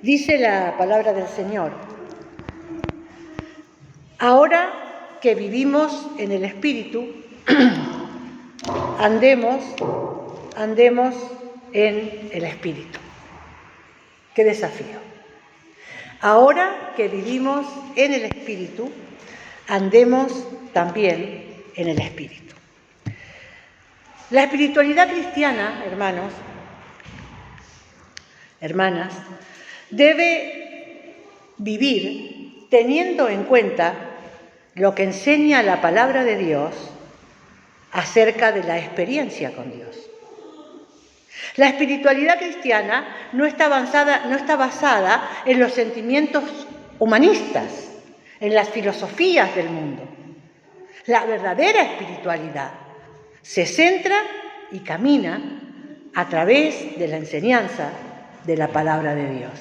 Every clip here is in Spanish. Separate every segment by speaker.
Speaker 1: Dice la palabra del Señor: ahora que vivimos en el Espíritu, andemos en el Espíritu. ¡Qué desafío! Ahora que vivimos en el Espíritu, andemos también en el Espíritu. La espiritualidad cristiana, hermanos, hermanas, debe vivir teniendo en cuenta lo que enseña la palabra de Dios acerca de la experiencia con Dios. La espiritualidad cristiana no está basada en los sentimientos humanistas, en las filosofías del mundo. La verdadera espiritualidad se centra y camina a través de la enseñanza de la palabra de Dios.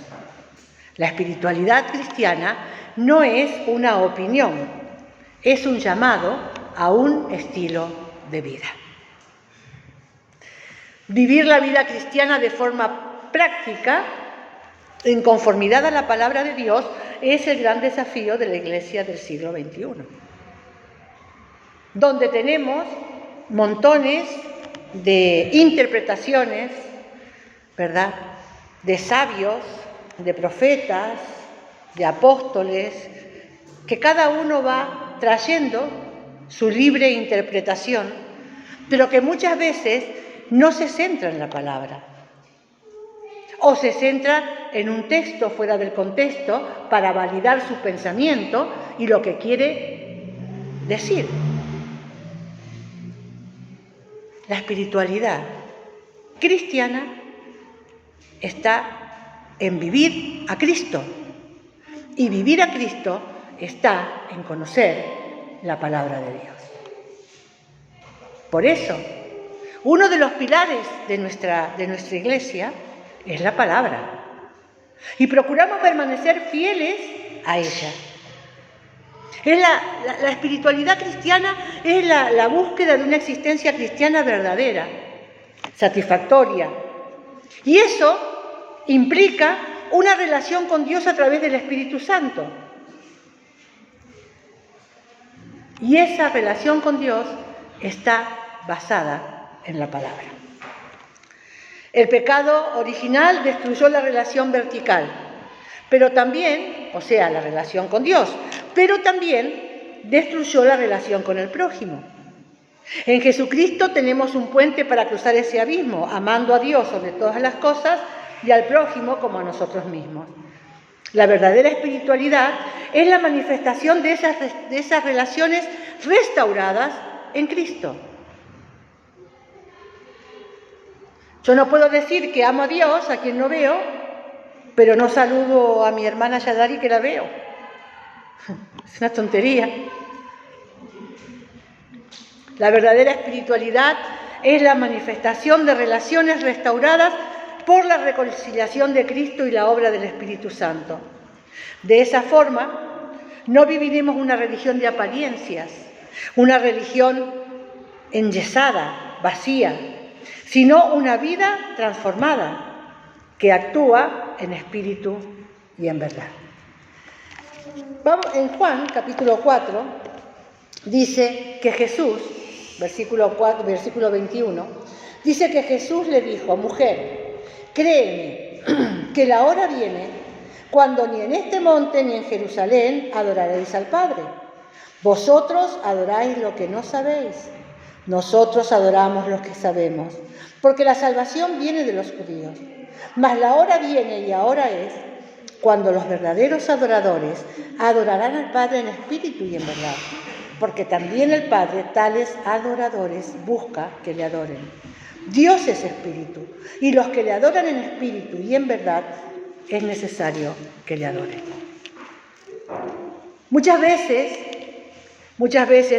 Speaker 1: La espiritualidad cristiana no es una opinión, es un llamado a un estilo de vida. Vivir la vida cristiana de forma práctica, en conformidad a la palabra de Dios, es el gran desafío de la Iglesia del siglo XXI, donde tenemos montones de interpretaciones, ¿verdad?, de sabios, de profetas, de apóstoles, que cada uno va trayendo su libre interpretación, pero que muchas veces no se centra en la palabra, o se centra en un texto fuera del contexto para validar su pensamiento y lo que quiere decir. La espiritualidad cristiana está en vivir a Cristo, y vivir a Cristo está en conocer la palabra de Dios. Por eso, uno de los pilares de nuestra Iglesia es la palabra, y procuramos permanecer fieles a ella. La espiritualidad cristiana es la búsqueda de una existencia cristiana verdadera, satisfactoria, y eso implica una relación con Dios a través del Espíritu Santo. Y esa relación con Dios está basada en la palabra. El pecado original destruyó la relación vertical, pero también, o sea, la relación con Dios, pero también destruyó la relación con el prójimo. En Jesucristo tenemos un puente para cruzar ese abismo, amando a Dios sobre todas las cosas y al prójimo como a nosotros mismos. La verdadera espiritualidad es la manifestación de esas relaciones restauradas en Cristo. Yo no puedo decir que amo a Dios, a quien no veo, pero no saludo a mi hermana Yadari, que la veo. Es una tontería. La verdadera espiritualidad es la manifestación de relaciones restauradas por la reconciliación de Cristo y la obra del Espíritu Santo. De esa forma, no viviremos una religión de apariencias, una religión enyesada, vacía, sino una vida transformada que actúa en espíritu y en verdad. En Juan, capítulo 4, dice que Jesús, versículo 21, dice que Jesús le dijo: mujer, créeme que la hora viene cuando ni en este monte ni en Jerusalén adoraréis al Padre. Vosotros adoráis lo que no sabéis, nosotros adoramos lo que sabemos, porque la salvación viene de los judíos. Mas la hora viene y ahora es cuando los verdaderos adoradores adorarán al Padre en espíritu y en verdad, porque también el Padre tales adoradores busca que le adoren. Dios es espíritu, y los que le adoran en espíritu y en verdad es necesario que le adoren. Muchas veces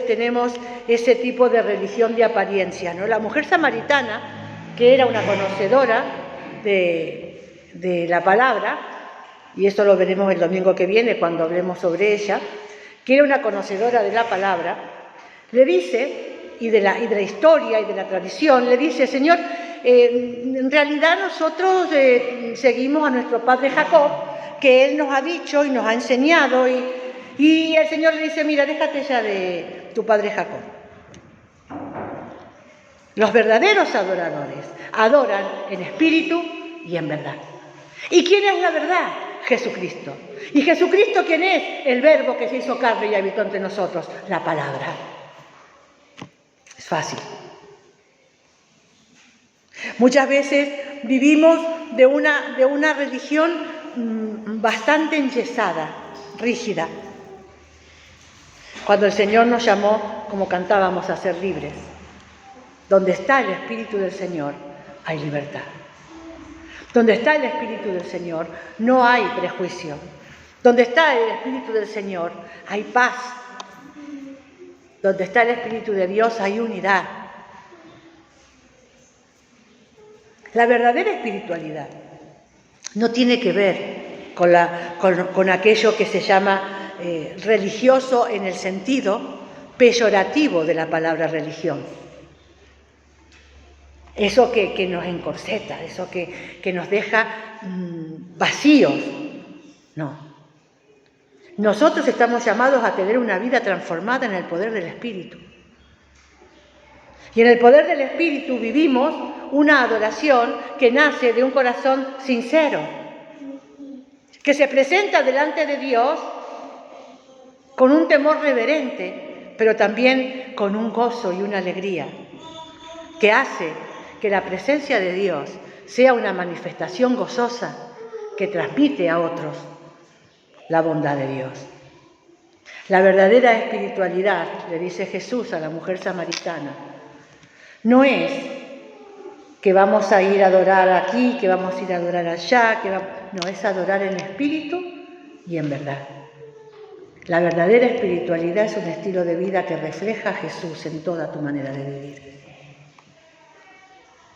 Speaker 1: tenemos ese tipo de religión de apariencia, ¿no? La mujer samaritana, que era una conocedora de la palabra, y esto lo veremos el domingo que viene cuando hablemos sobre ella, que era una conocedora de la palabra, le dice, y de la historia y de la tradición, le dice: Señor, en realidad nosotros seguimos a nuestro padre Jacob, que Él nos ha dicho y nos ha enseñado y el Señor le dice, mira, déjate ya de tu padre Jacob. Los verdaderos adoradores adoran en espíritu y en verdad. ¿Y quién es la verdad? Jesucristo. ¿Y Jesucristo quién es? El Verbo que se hizo carne y habitó entre nosotros, la palabra. Es fácil. Muchas veces vivimos de una religión bastante enyesada, rígida. Cuando el Señor nos llamó, como cantábamos, a ser libres. Donde está el Espíritu del Señor, hay libertad. Donde está el Espíritu del Señor, no hay prejuicio. Donde está el Espíritu del Señor, hay paz. Donde está el Espíritu de Dios, hay unidad. La verdadera espiritualidad no tiene que ver con aquello que se llama religioso en el sentido peyorativo de la palabra religión. Eso que nos encorseta, eso que nos deja vacíos. No. Nosotros estamos llamados a tener una vida transformada en el poder del Espíritu. Y en el poder del Espíritu vivimos una adoración que nace de un corazón sincero, que se presenta delante de Dios con un temor reverente, pero también con un gozo y una alegría, que hace que la presencia de Dios sea una manifestación gozosa que transmite a otros la bondad de Dios. La verdadera espiritualidad, le dice Jesús a la mujer samaritana, no es que vamos a ir a adorar aquí, que vamos a ir a adorar allá, no, es adorar en espíritu y en verdad. La verdadera espiritualidad es un estilo de vida que refleja a Jesús en toda tu manera de vivir.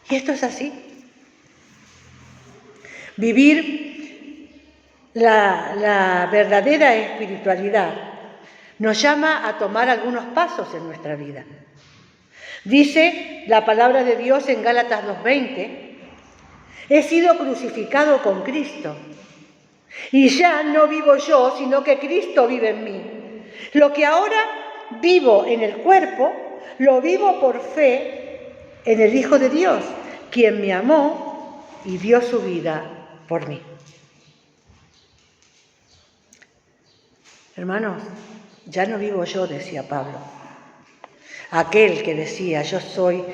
Speaker 1: Y esto es así. Vivir la verdadera espiritualidad nos llama a tomar algunos pasos en nuestra vida. Dice la palabra de Dios en Gálatas 2:20, he sido crucificado con Cristo y ya no vivo yo, sino que Cristo vive en mí. Lo que ahora vivo en el cuerpo, lo vivo por fe en el Hijo de Dios, quien me amó y dio su vida por mí. Hermanos, ya no vivo yo, decía Pablo. Aquel que decía, yo soy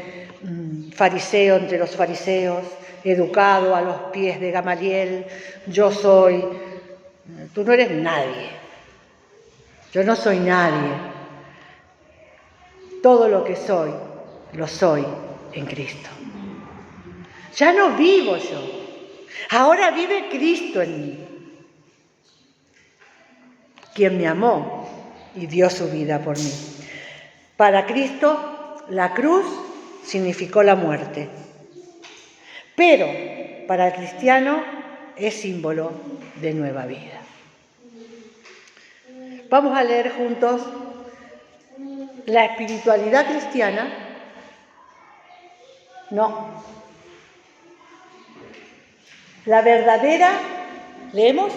Speaker 1: fariseo entre los fariseos, educado a los pies de Gamaliel, tú no eres nadie, yo no soy nadie. Todo lo que soy, lo soy en Cristo. Ya no vivo yo, ahora vive Cristo en mí, quien me amó y dio su vida por mí. Para Cristo, la cruz significó la muerte, pero para el cristiano es símbolo de nueva vida. Vamos a leer juntos la espiritualidad cristiana. Leemos,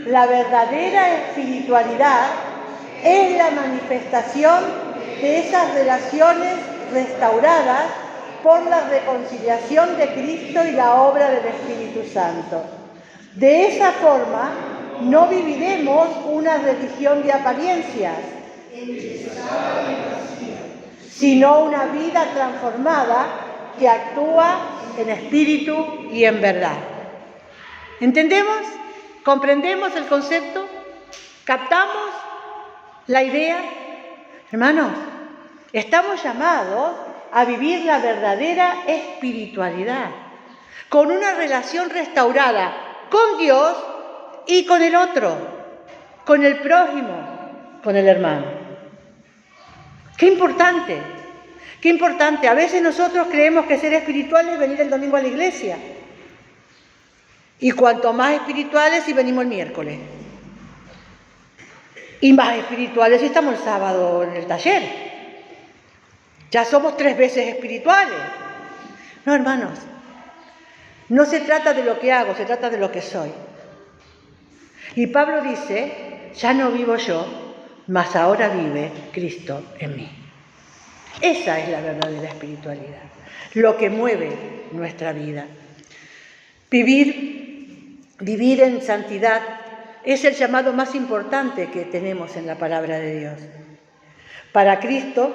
Speaker 1: la verdadera espiritualidad es la manifestación de esas relaciones restauradas por la reconciliación de Cristo y la obra del Espíritu Santo. De esa forma, no viviremos una religión de apariencias, sino una vida transformada que actúa en espíritu y en verdad. ¿Entendemos? ¿Comprendemos el concepto? ¿Captamos la idea? Hermanos, estamos llamados a vivir la verdadera espiritualidad, con una relación restaurada con Dios y con el otro, con el prójimo, con el hermano. ¡Qué importante! ¡Qué importante! A veces nosotros creemos que ser espirituales es venir el domingo a la iglesia. Y cuanto más espirituales si venimos el miércoles. Y más espirituales si estamos el sábado en el taller. Ya somos 3 veces espirituales. No, hermanos. No se trata de lo que hago, se trata de lo que soy. Y Pablo dice, ya no vivo yo, mas ahora vive Cristo en mí. Esa es la verdadera espiritualidad, lo que mueve nuestra vida. Vivir en santidad es el llamado más importante que tenemos en la palabra de Dios. Para Cristo,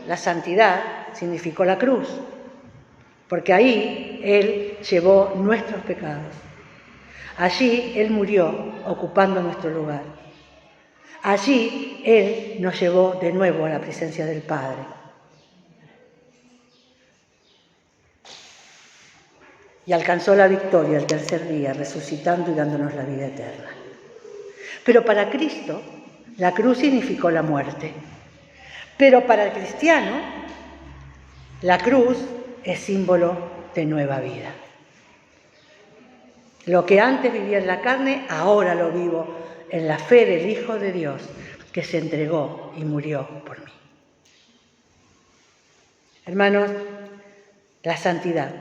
Speaker 1: la santidad significó la cruz, porque ahí Él llevó nuestros pecados. Allí Él murió ocupando nuestro lugar. Allí Él nos llevó de nuevo a la presencia del Padre. Y alcanzó la victoria el tercer día, resucitando y dándonos la vida eterna. Pero para Cristo, la cruz significó la muerte. Pero para el cristiano, la cruz es símbolo de nueva vida. Lo que antes vivía en la carne, ahora lo vivo en la fe del Hijo de Dios, que se entregó y murió por mí. Hermanos, la santidad.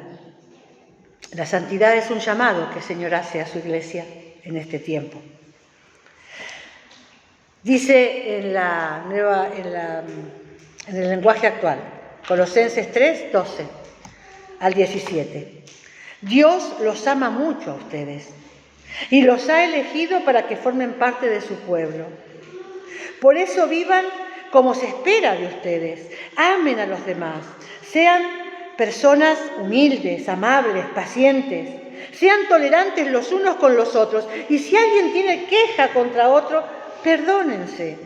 Speaker 1: La santidad es un llamado que el Señor hace a su iglesia en este tiempo. Dice en el lenguaje actual, Colosenses 3, 12 al 17. Dios los ama mucho a ustedes y los ha elegido para que formen parte de su pueblo. Por eso vivan como se espera de ustedes. Amen a los demás. Sean personas humildes, amables, pacientes. Sean tolerantes los unos con los otros. Y si alguien tiene queja contra otro, perdónense,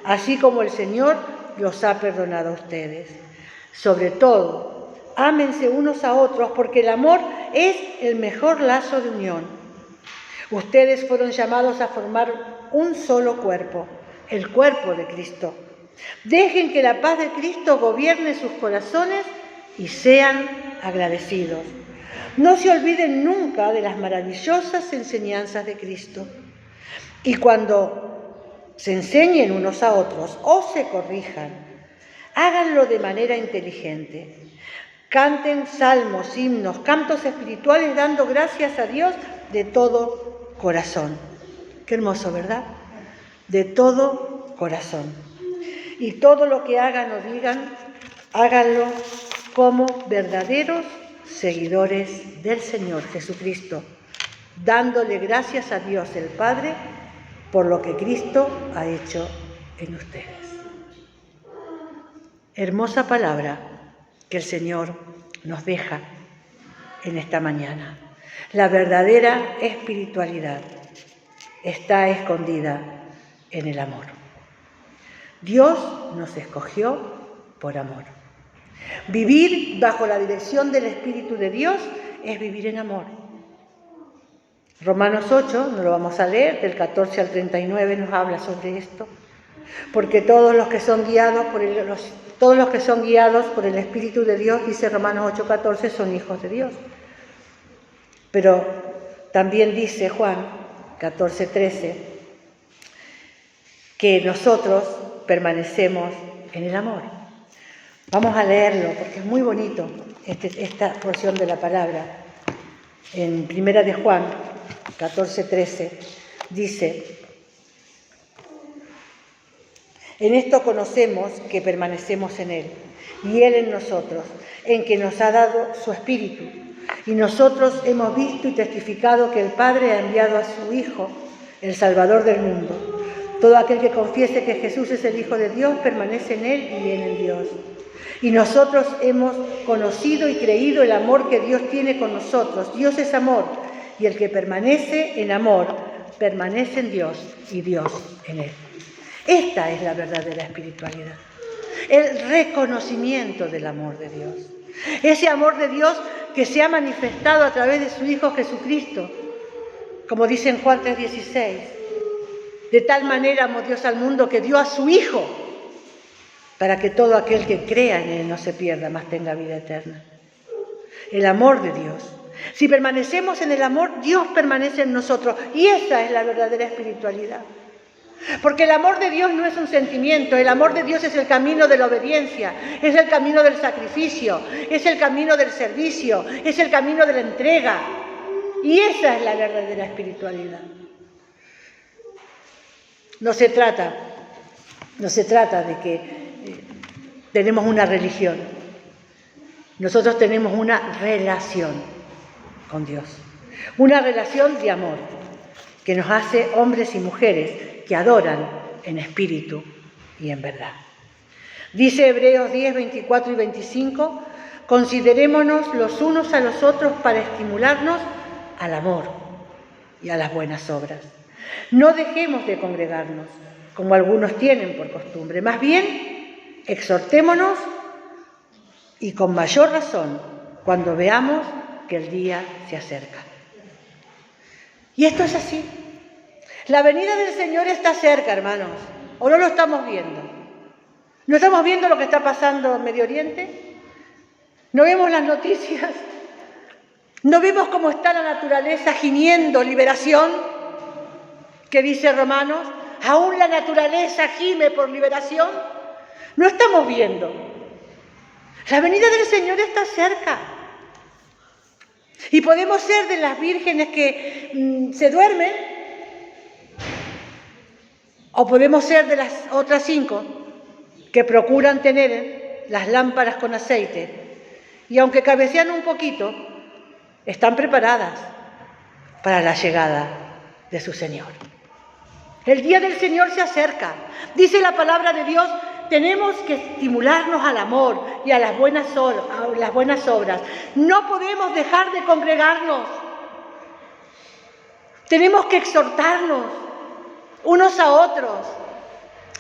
Speaker 1: así como el Señor los ha perdonado a ustedes. Sobre todo, ámense unos a otros, porque el amor es el mejor lazo de unión. Ustedes fueron llamados a formar un solo cuerpo, el cuerpo de Cristo. Dejen que la paz de Cristo gobierne sus corazones y sean agradecidos. No se olviden nunca de las maravillosas enseñanzas de Cristo. Y cuando se enseñen unos a otros o se corrijan, háganlo de manera inteligente. Canten salmos, himnos, cantos espirituales dando gracias a Dios de todo corazón. Qué hermoso, ¿verdad? De todo corazón. Y todo lo que hagan o digan, háganlo como verdaderos seguidores del Señor Jesucristo, dándole gracias a Dios el Padre por lo que Cristo ha hecho en ustedes. Hermosa palabra que el Señor nos deja en esta mañana. La verdadera espiritualidad está escondida en el amor. Dios nos escogió por amor. Vivir bajo la dirección del Espíritu de Dios es vivir en amor. Romanos 8, no lo vamos a leer, del 14 al 39 nos habla sobre esto. Porque todos los que son guiados por el Espíritu de Dios, dice Romanos 8, 14, son hijos de Dios. Pero también dice Juan 14, 13, que nosotros permanecemos en el amor. Vamos a leerlo porque es muy bonito esta porción de la palabra. En 1 de Juan 14, 13 dice: en esto conocemos que permanecemos en Él y Él en nosotros, en que nos ha dado su Espíritu. Y nosotros hemos visto y testificado que el Padre ha enviado a su Hijo, el Salvador del mundo. Todo aquel que confiese que Jesús es el Hijo de Dios permanece en Él y Él en Dios. Y nosotros hemos conocido y creído el amor que Dios tiene con nosotros. Dios es amor, y el que permanece en amor, permanece en Dios y Dios en Él. Esta es la verdadera espiritualidad, el reconocimiento del amor de Dios. Ese amor de Dios que se ha manifestado a través de su Hijo Jesucristo, como dice en Juan 3:16. De tal manera amó Dios al mundo que dio a su Hijo, para que todo aquel que crea en Él no se pierda, mas tenga vida eterna. El amor de Dios. Si permanecemos en el amor, Dios permanece en nosotros. Y esa es la verdadera espiritualidad. Porque el amor de Dios no es un sentimiento, el amor de Dios es el camino de la obediencia, es el camino del sacrificio, es el camino del servicio, es el camino de la entrega. Y esa es la verdadera espiritualidad. No se trata de que tenemos una religión. Nosotros tenemos una relación con Dios. Una relación de amor que nos hace hombres y mujeres que adoran en espíritu y en verdad. Dice Hebreos 10, 24 y 25, considerémonos los unos a los otros para estimularnos al amor y a las buenas obras. No dejemos de congregarnos, como algunos tienen por costumbre. Más bien, exhortémonos y con mayor razón cuando veamos que el día se acerca. Y esto es así. La venida del Señor está cerca, hermanos. ¿O no lo estamos viendo? ¿No estamos viendo lo que está pasando en Medio Oriente? ¿No vemos las noticias? ¿No vemos cómo está la naturaleza gimiendo liberación? ¿Qué dice Romanos? ¿Aún la naturaleza gime por liberación? No estamos viendo. La venida del Señor está cerca. Y podemos ser de las vírgenes que se duermen, o podemos ser de las otras 5 que procuran tener las lámparas con aceite y aunque cabecean un poquito, están preparadas para la llegada de su Señor. El día del Señor se acerca. Dice la palabra de Dios, tenemos que estimularnos al amor y a las buenas obras. No podemos dejar de congregarnos. Tenemos que exhortarnos unos a otros,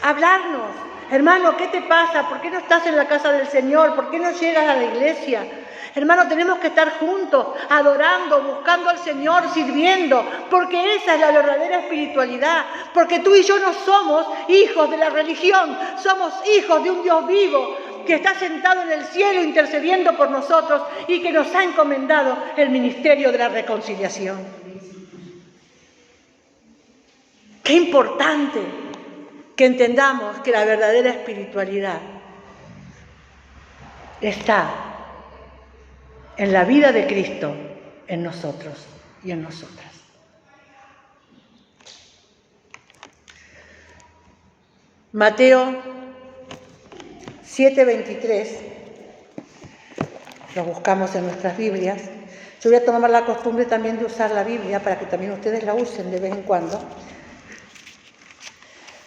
Speaker 1: hablarnos. Hermano, ¿qué te pasa? ¿Por qué no estás en la casa del Señor? ¿Por qué no llegas a la iglesia? Hermano, tenemos que estar juntos, adorando, buscando al Señor, sirviendo, porque esa es la verdadera espiritualidad, porque tú y yo no somos hijos de la religión, somos hijos de un Dios vivo que está sentado en el cielo intercediendo por nosotros y que nos ha encomendado el ministerio de la reconciliación. Qué importante que entendamos que la verdadera espiritualidad está en la vida de Cristo, en nosotros y en nosotras. Mateo 7:23, lo buscamos en nuestras Biblias. Yo voy a tomar la costumbre también de usar la Biblia para que también ustedes la usen de vez en cuando.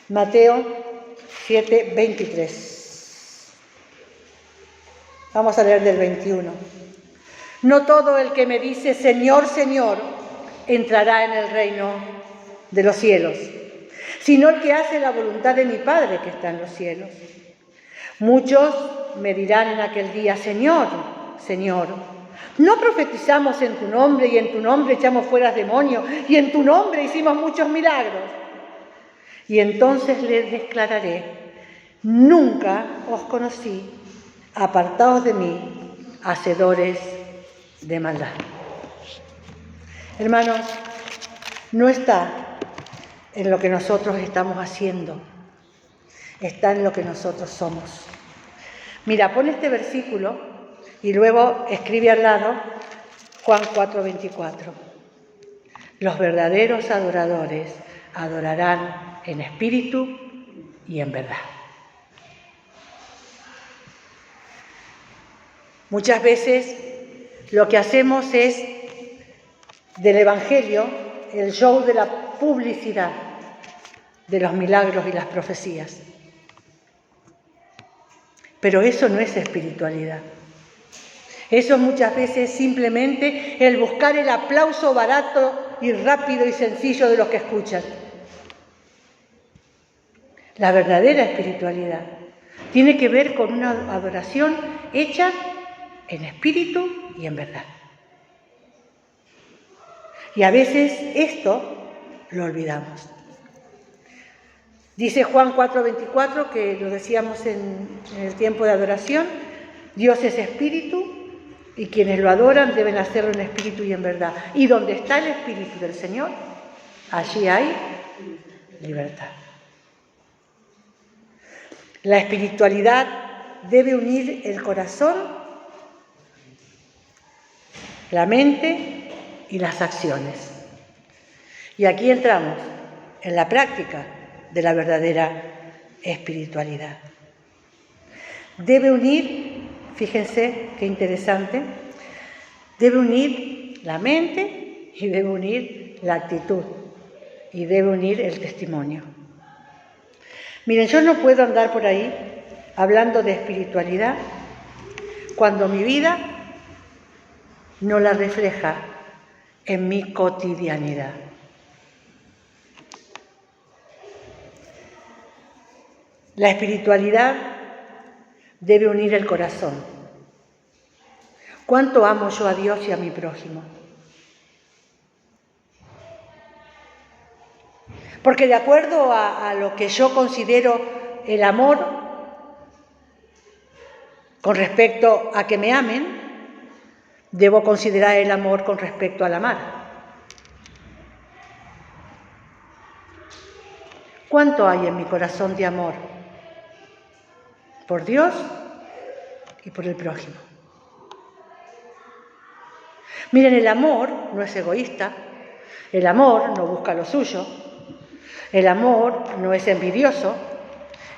Speaker 1: Mateo 7:23. Vamos a leer del 21. No todo el que me dice Señor, Señor, entrará en el reino de los cielos, sino el que hace la voluntad de mi Padre que está en los cielos. Muchos me dirán en aquel día, Señor, Señor, ¿no profetizamos en tu nombre y en tu nombre echamos fuera demonios y en tu nombre hicimos muchos milagros? Y entonces les declararé, nunca os conocí, apartaos de mí, hacedores de maldad. Hermanos, no está en lo que nosotros estamos haciendo, está en lo que nosotros somos. Mira, pon este versículo y luego escribe al lado Juan 4:24. Los verdaderos adoradores adorarán en espíritu y en verdad. Muchas veces lo que hacemos es del Evangelio el show de la publicidad de los milagros y las profecías. Pero eso no es espiritualidad. Eso es muchas veces simplemente el buscar el aplauso barato y rápido y sencillo de los que escuchan. La verdadera espiritualidad tiene que ver con una adoración hecha en espíritu y en verdad. Y a veces esto lo olvidamos. Dice Juan 4:24, que lo decíamos en el tiempo de adoración, Dios es espíritu y quienes lo adoran deben hacerlo en espíritu y en verdad. Y donde está el espíritu del Señor, allí hay libertad. La espiritualidad debe unir el corazón, la mente y las acciones. Y aquí entramos en la práctica de la verdadera espiritualidad. Debe unir, fíjense qué interesante, debe unir la mente y debe unir la actitud y debe unir el testimonio. Miren, yo no puedo andar por ahí hablando de espiritualidad cuando mi vida no la refleja en mi cotidianidad. La espiritualidad debe unir el corazón. ¿Cuánto amo yo a Dios y a mi prójimo? Porque de acuerdo a lo que yo considero el amor con respecto a que me amen, debo considerar el amor con respecto al amar. ¿Cuánto hay en mi corazón de amor por Dios y por el prójimo? Miren, el amor no es egoísta, el amor no busca lo suyo, el amor no es envidioso,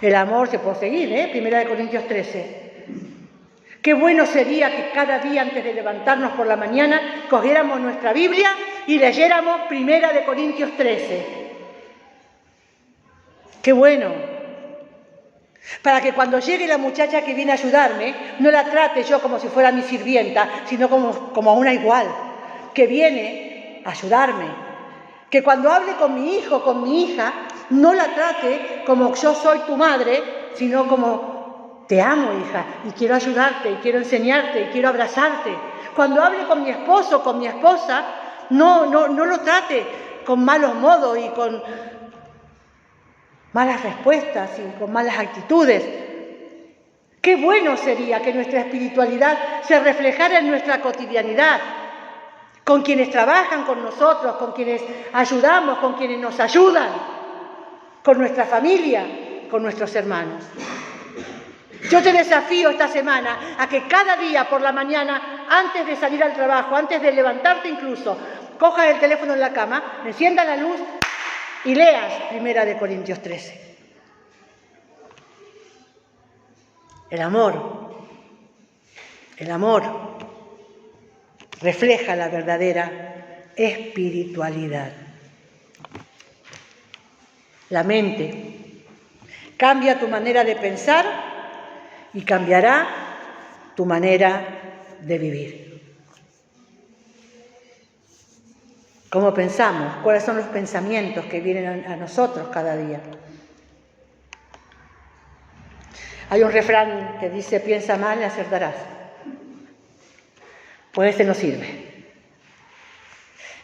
Speaker 1: el amor se puede seguir, 1 Corintios 13. Qué bueno sería que cada día antes de levantarnos por la mañana cogiéramos nuestra Biblia y leyéramos 1 Corintios 13. Qué bueno. Para que cuando llegue la muchacha que viene a ayudarme, no la trate yo como si fuera mi sirvienta, sino como a una igual, que viene a ayudarme. Que cuando hable con mi hijo, con mi hija, no la trate como yo soy tu madre, sino como te amo, hija, y quiero ayudarte, y quiero enseñarte, y quiero abrazarte. Cuando hable con mi esposo, con mi esposa, no lo trate con malos modos y con malas respuestas y con malas actitudes. Qué bueno sería que nuestra espiritualidad se reflejara en nuestra cotidianidad, con quienes trabajan con nosotros, con quienes ayudamos, con quienes nos ayudan, con nuestra familia, con nuestros hermanos. Yo te desafío esta semana a que cada día por la mañana, antes de salir al trabajo, antes de levantarte incluso, cojas el teléfono en la cama, enciendas la luz y leas 1 Corintios 13. El amor refleja la verdadera espiritualidad. La mente cambia tu manera de pensar y cambiará tu manera de vivir. ¿Cómo pensamos? ¿Cuáles son los pensamientos que vienen a nosotros cada día? Hay un refrán que dice, piensa mal y acertarás. Pues ese no sirve.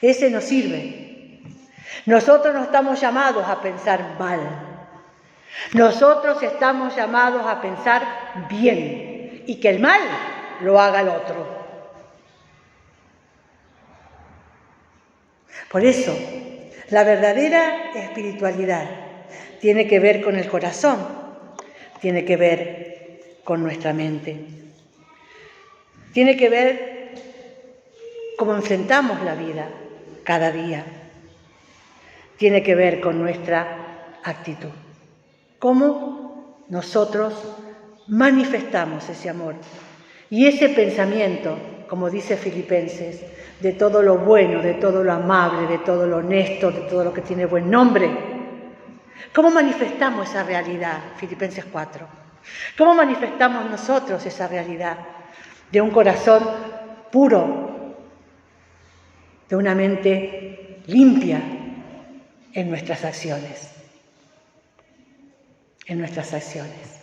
Speaker 1: Ese no sirve. Nosotros no estamos llamados a pensar mal. Nosotros estamos llamados a pensar bien y que el mal lo haga el otro. Por eso, la verdadera espiritualidad tiene que ver con el corazón, tiene que ver con nuestra mente, tiene que ver cómo enfrentamos la vida cada día, tiene que ver con nuestra actitud, cómo nosotros manifestamos ese amor y ese pensamiento, como dice Filipenses, de todo lo bueno, de todo lo amable, de todo lo honesto, de todo lo que tiene buen nombre. ¿Cómo manifestamos esa realidad? Filipenses 4. ¿Cómo manifestamos nosotros esa realidad de un corazón puro, de una mente limpia en nuestras acciones? En nuestras acciones.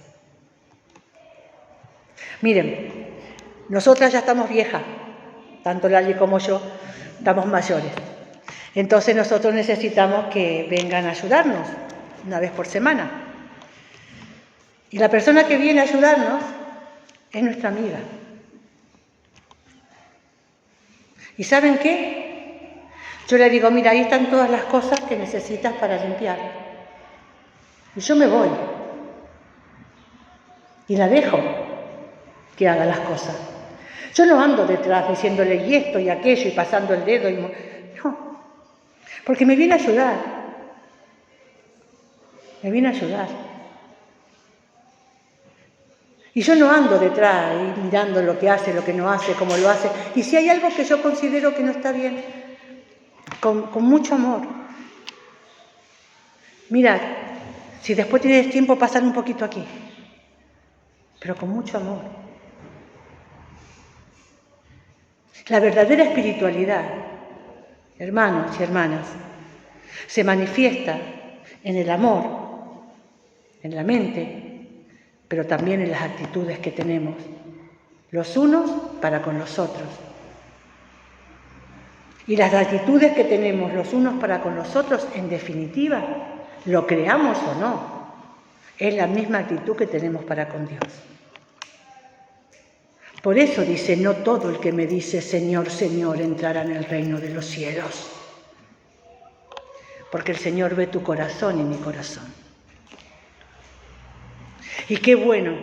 Speaker 1: Miren, nosotras ya estamos viejas, tanto Lali como yo, estamos mayores. Entonces nosotros necesitamos que vengan a ayudarnos una vez por semana. Y la persona que viene a ayudarnos es nuestra amiga. ¿Y saben qué? Yo le digo, mira, ahí están todas las cosas que necesitas para limpiar. Y yo me voy. Y la dejo que haga las cosas. Yo no ando detrás diciéndole y esto y aquello y pasando el dedo. No, porque me viene a ayudar. Me viene a ayudar. Y yo no ando detrás y mirando lo que hace, lo que no hace, cómo lo hace. Y si hay algo que yo considero que no está bien, con mucho amor. Mirad, si después tienes tiempo, pasar un poquito aquí. Pero con mucho amor. La verdadera espiritualidad, hermanos y hermanas, se manifiesta en el amor, en la mente, pero también en las actitudes que tenemos, los unos para con los otros. Y las actitudes que tenemos los unos para con los otros, en definitiva, lo creamos o no, es la misma actitud que tenemos para con Dios. Por eso dice, no todo el que me dice Señor, Señor, entrará en el reino de los cielos. Porque el Señor ve tu corazón y mi corazón. Y qué bueno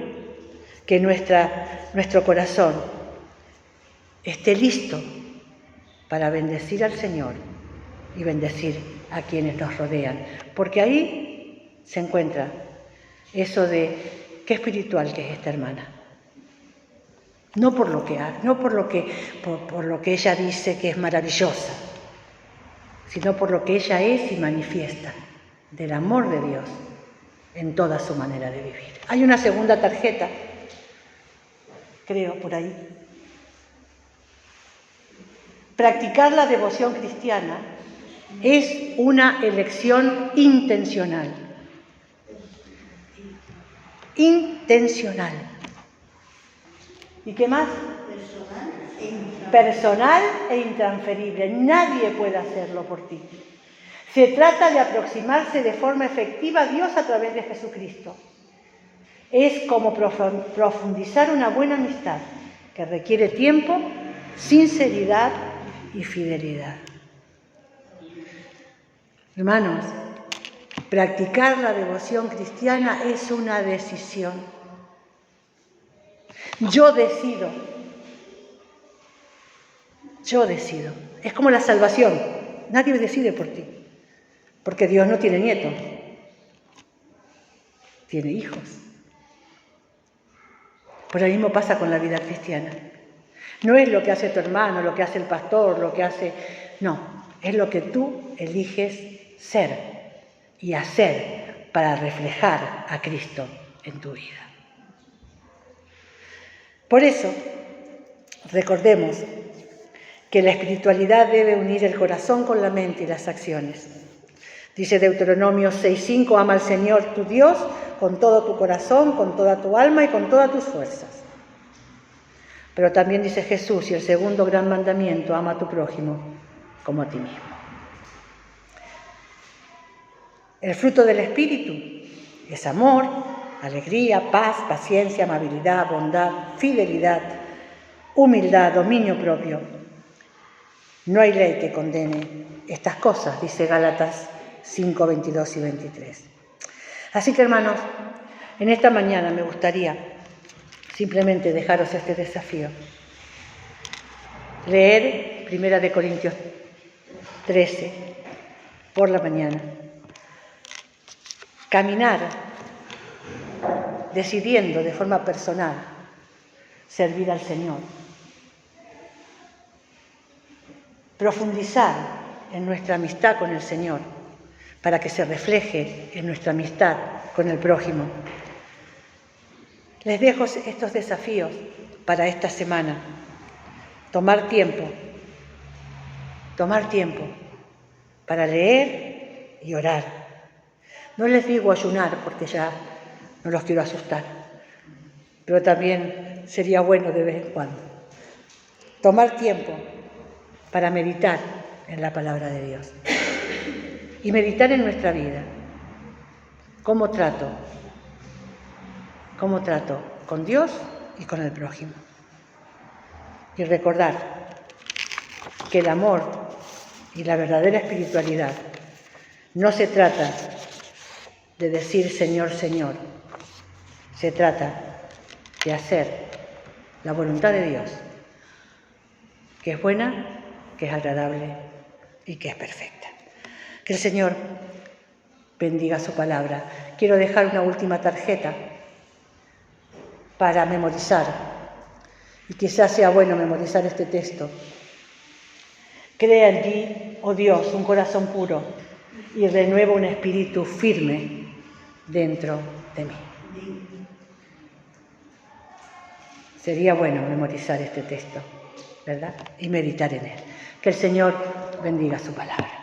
Speaker 1: que nuestro corazón esté listo para bendecir al Señor y bendecir a quienes nos rodean. Porque ahí se encuentra eso de qué espiritual que es esta hermana. No por lo que hace, no por lo que ella dice que es maravillosa, sino por lo que ella es y manifiesta del amor de Dios en toda su manera de vivir. Hay una segunda tarjeta, creo, por ahí. Practicar la devoción cristiana es una elección intencional. Intencional. ¿Y qué más? Personal e intransferible. Nadie puede hacerlo por ti. Se trata de aproximarse de forma efectiva a Dios a través de Jesucristo. Es como profundizar una buena amistad que requiere tiempo, sinceridad y fidelidad. Hermanos, practicar la devoción cristiana es una decisión. Yo decido. Es como la salvación. Nadie decide por ti. Porque Dios no tiene nietos. Tiene hijos. Por lo mismo pasa con la vida cristiana. No es lo que hace tu hermano, lo que hace el pastor, lo que hace... No, es lo que tú eliges ser y hacer para reflejar a Cristo en tu vida. Por eso, recordemos que la espiritualidad debe unir el corazón con la mente y las acciones. Dice Deuteronomio 6:5, ama al Señor tu Dios con todo tu corazón, con toda tu alma y con todas tus fuerzas. Pero también dice Jesús, y el segundo gran mandamiento, ama a tu prójimo como a ti mismo. El fruto del Espíritu es amor, alegría, paz, paciencia, amabilidad, bondad, fidelidad, humildad, dominio propio. No hay ley que condene estas cosas, dice Gálatas 5, 22 y 23. Así que, hermanos, en esta mañana me gustaría simplemente dejaros este desafío. Leer 1 Corintios 13 por la mañana. Caminar decidiendo de forma personal servir al Señor. Profundizar en nuestra amistad con el Señor para que se refleje en nuestra amistad con el prójimo. Les dejo estos desafíos para esta semana. Tomar tiempo para leer y orar. No les digo ayunar porque ya no los quiero asustar, pero también sería bueno de vez en cuando. Tomar tiempo para meditar en la palabra de Dios y meditar en nuestra vida. ¿Cómo trato con Dios y con el prójimo? Y recordar que el amor y la verdadera espiritualidad no se trata de decir Señor, Señor. Se trata de hacer la voluntad de Dios que es buena, que es agradable y que es perfecta. Que el Señor bendiga su palabra. Quiero dejar una última tarjeta para memorizar, y quizás sea bueno memorizar este texto. Crea en ti, oh Dios, un corazón puro y renueva un espíritu firme dentro de mí. Sería bueno memorizar este texto, ¿verdad? Y meditar en él. Que el Señor bendiga su palabra.